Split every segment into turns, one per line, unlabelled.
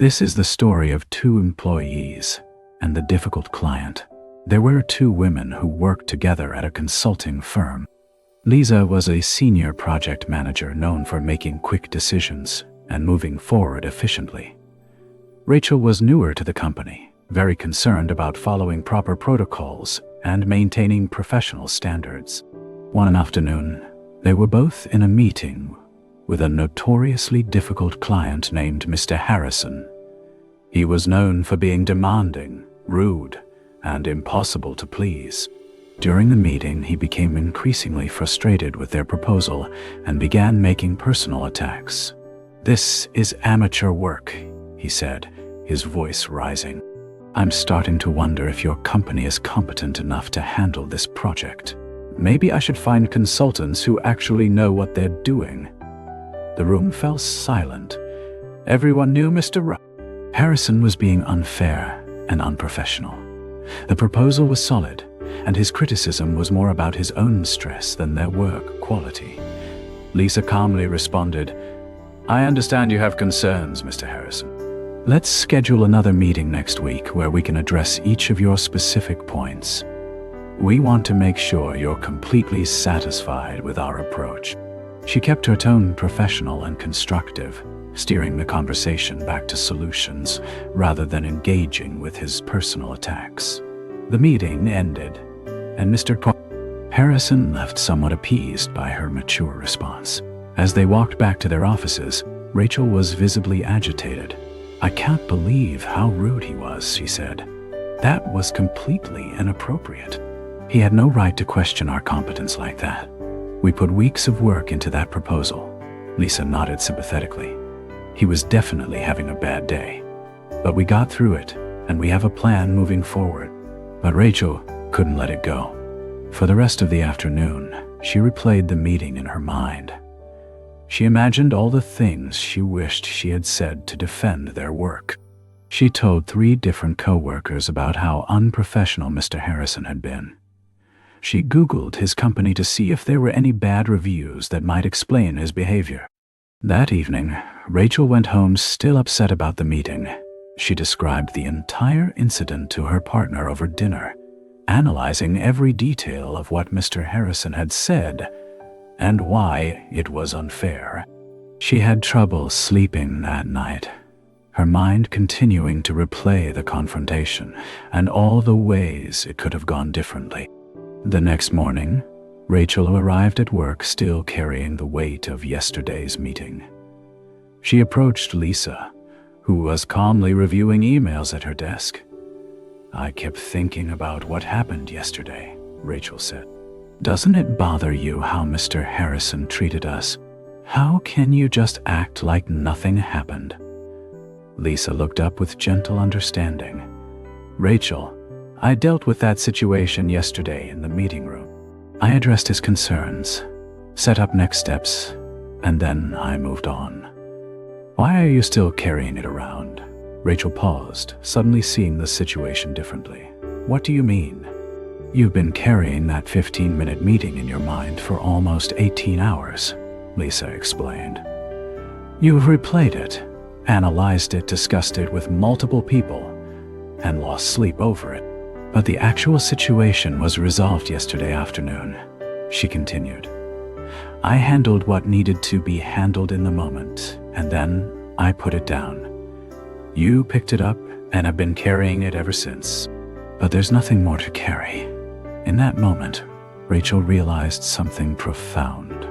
This is the story of two employees and the difficult client. There were two women who worked together at a consulting firm. Lisa was a senior project manager known for making quick decisions and moving forward efficiently. Rachel was newer to the company, very concerned about following proper protocols and maintaining professional standards. One afternoon, they were both in a meeting with a notoriously difficult client named Mr. Harrison. He was known for being demanding, rude, and impossible to please. During the meeting, he became increasingly frustrated with their proposal and began making personal attacks. "This is amateur work," he said, his voice rising. "I'm starting to wonder if your company is competent enough to handle this project. Maybe I should find consultants who actually know what they're doing." The room fell silent. Everyone knew Mr. Harrison was being unfair and unprofessional. The proposal was solid, and his criticism was more about his own stress than their work quality. Lisa calmly responded, "I understand you have concerns, Mr. Harrison. Let's schedule another meeting next week where we can address each of your specific points. We want to make sure you're completely satisfied with our approach." She kept her tone professional and constructive, steering the conversation back to solutions rather than engaging with his personal attacks. The meeting ended, and Mr. Harrison left somewhat appeased by her mature response. As they walked back to their offices, Rachel was visibly agitated. "I can't believe how rude he was," she said. "That was completely inappropriate. He had no right to question our competence like that. We put weeks of work into that proposal." Lisa nodded sympathetically. "He was definitely having a bad day. But we got through it, and we have a plan moving forward." But Rachel couldn't let it go. For the rest of the afternoon, she replayed the meeting in her mind. She imagined all the things she wished she had said to defend their work. She told 3 different co-workers about how unprofessional Mr. Harrison had been. She Googled his company to see if there were any bad reviews that might explain his behavior. That evening, Rachel went home still upset about the meeting. She described the entire incident to her partner over dinner, analyzing every detail of what Mr. Harrison had said and why it was unfair. She had trouble sleeping that night, her mind continuing to replay the confrontation and all the ways it could have gone differently. The next morning, Rachel arrived at work still carrying the weight of yesterday's meeting. She approached Lisa, who was calmly reviewing emails at her desk. "I kept thinking about what happened yesterday," Rachel said. "Doesn't it bother you how Mr. Harrison treated us? How can you just act like nothing happened?" Lisa looked up with gentle understanding. "Rachel, I dealt with that situation yesterday in the meeting room. I addressed his concerns, set up next steps, and then I moved on. Why are you still carrying it around?" Rachel paused, suddenly seeing the situation differently. "What do you mean?" "You've been carrying that 15-minute meeting in your mind for almost 18 hours, Lisa explained. "You've replayed it, analyzed it, discussed it with multiple people, and lost sleep over it. But the actual situation was resolved yesterday afternoon," she continued. "I handled what needed to be handled in the moment, and then I put it down. You picked it up and have been carrying it ever since. But there's nothing more to carry." In that moment, Rachel realized something profound.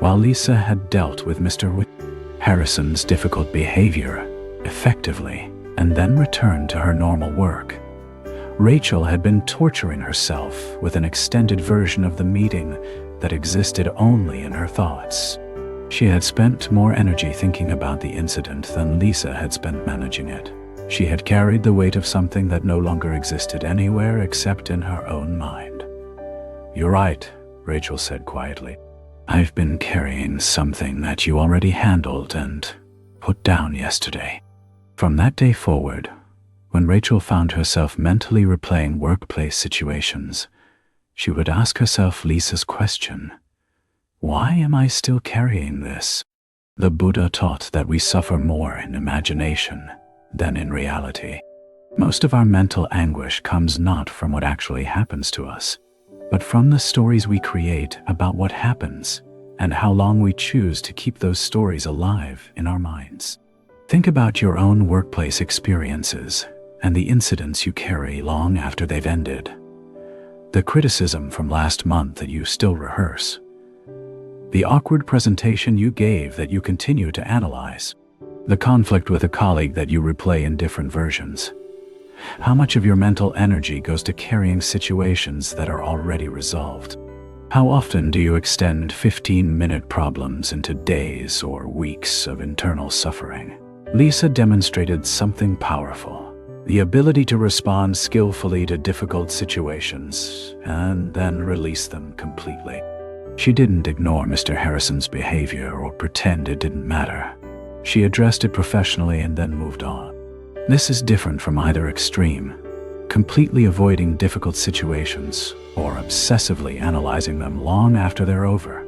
While Lisa had dealt with Mr. Harrison's difficult behavior effectively and then returned to her normal work, Rachel had been torturing herself with an extended version of the meeting that existed only in her thoughts. She had spent more energy thinking about the incident than Lisa had spent managing it. She had carried the weight of something that no longer existed anywhere except in her own mind. "You're right," Rachel said quietly. "I've been carrying something that you already handled and put down yesterday." From that day forward, when Rachel found herself mentally replaying workplace situations, she would ask herself Lisa's question, "Why am I still carrying this?" The Buddha taught that we suffer more in imagination than in reality. Most of our mental anguish comes not from what actually happens to us, but from the stories we create about what happens and how long we choose to keep those stories alive in our minds. Think about your own workplace experiences and the incidents you carry long after they've ended. The criticism from last month that you still rehearse. The awkward presentation you gave that you continue to analyze. The conflict with a colleague that you replay in different versions. How much of your mental energy goes to carrying situations that are already resolved? How often do you extend 15-minute problems into days or weeks of internal suffering? Lisa demonstrated something powerful, the ability to respond skillfully to difficult situations and then release them completely. She didn't ignore Mr. Harrison's behavior or pretend it didn't matter. She addressed it professionally and then moved on. This is different from either extreme, completely avoiding difficult situations or obsessively analyzing them long after they're over.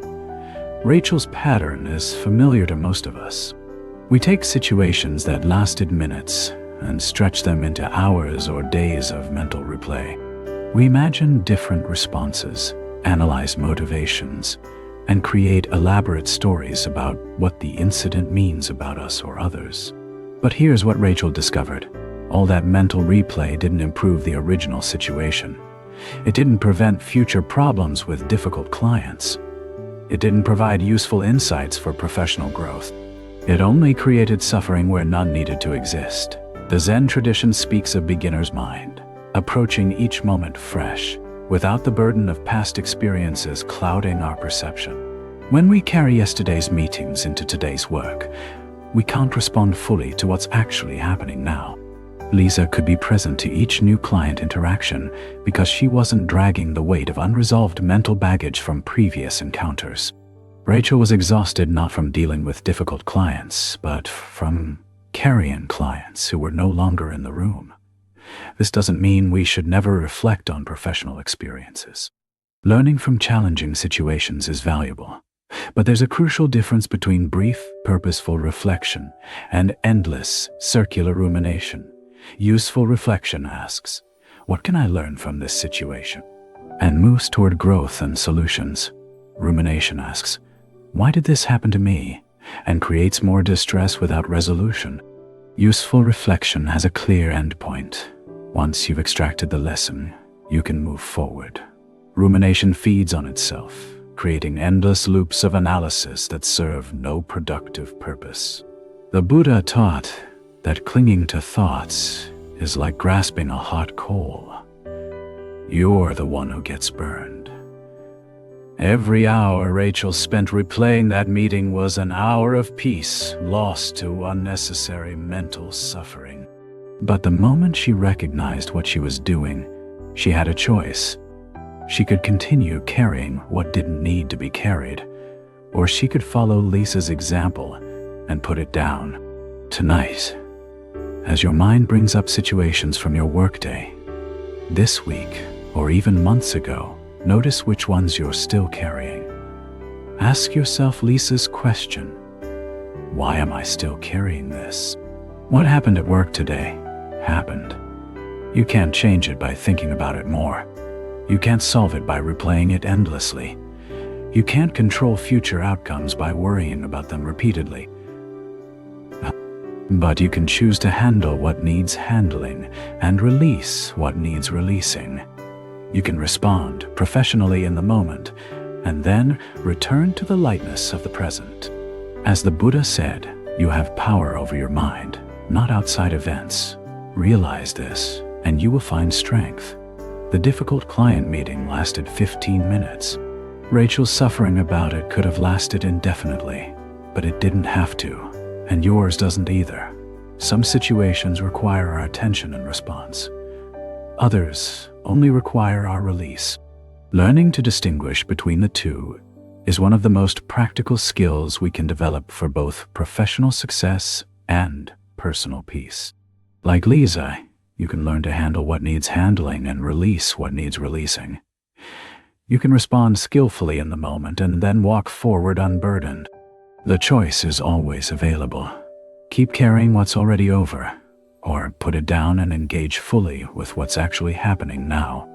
Rachel's pattern is familiar to most of us. We take situations that lasted minutes and stretch them into hours or days of mental replay. We imagine different responses, analyze motivations, and create elaborate stories about what the incident means about us or others. But here's what Rachel discovered. All that mental replay didn't improve the original situation. It didn't prevent future problems with difficult clients. It didn't provide useful insights for professional growth. It only created suffering where none needed to exist. The Zen tradition speaks of beginner's mind, approaching each moment fresh, without the burden of past experiences clouding our perception. When we carry yesterday's meetings into today's work, we can't respond fully to what's actually happening now. Lisa could be present to each new client interaction because she wasn't dragging the weight of unresolved mental baggage from previous encounters. Rachel was exhausted not from dealing with difficult clients, but from carrying clients who were no longer in the room. This doesn't mean we should never reflect on professional experiences. Learning from challenging situations is valuable, but there's a crucial difference between brief, purposeful reflection and endless, circular rumination. Useful reflection asks, what can I learn from this situation? And moves toward growth and solutions. Rumination asks, why did this happen to me? And creates more distress without resolution. Useful reflection has a clear endpoint. Once you've extracted the lesson, you can move forward. Rumination feeds on itself, creating endless loops of analysis that serve no productive purpose. The Buddha taught that clinging to thoughts is like grasping a hot coal. You're the one who gets burned. Every hour Rachel spent replaying that meeting was an hour of peace lost to unnecessary mental suffering. But the moment she recognized what she was doing, she had a choice. She could continue carrying what didn't need to be carried, or she could follow Lisa's example and put it down. Tonight, as your mind brings up situations from your workday, this week, or even months ago, notice which ones you're still carrying. Ask yourself Lisa's question. Why am I still carrying this? What happened at work today happened. You can't change it by thinking about it more. You can't solve it by replaying it endlessly. You can't control future outcomes by worrying about them repeatedly. But you can choose to handle what needs handling and release what needs releasing. You can respond professionally in the moment and then return to the lightness of the present. As the Buddha said, you have power over your mind, not outside events. Realize this, and you will find strength. The difficult client meeting lasted 15 minutes. Rachel's suffering about it could have lasted indefinitely, but it didn't have to, and yours doesn't either. Some situations require our attention and response. Others only require our release. Learning to distinguish between the two is one of the most practical skills we can develop for both professional success and personal peace. Like Lisa, you can learn to handle what needs handling and release what needs releasing. You can respond skillfully in the moment and then walk forward unburdened. The choice is always available. Keep carrying what's already over, or put it down and engage fully with what's actually happening now.